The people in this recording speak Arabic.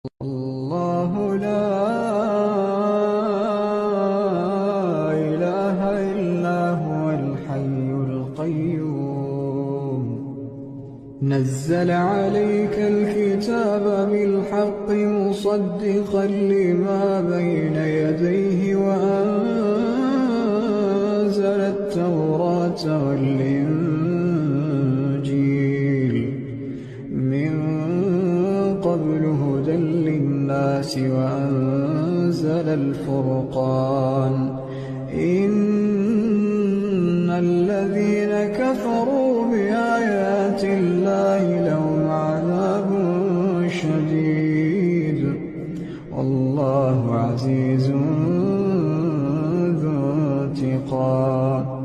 الله لا إله إلا هو الحي القيوم نزل عليك الكتاب بالحق مصدقا لما بين يديه وأنزل التوراة والإنجيل من قبل هدى للناس وأنزل الفرقان إن الذين كفروا بآيات الله لهم عذاب شديد والله عزيز ذو انتقام.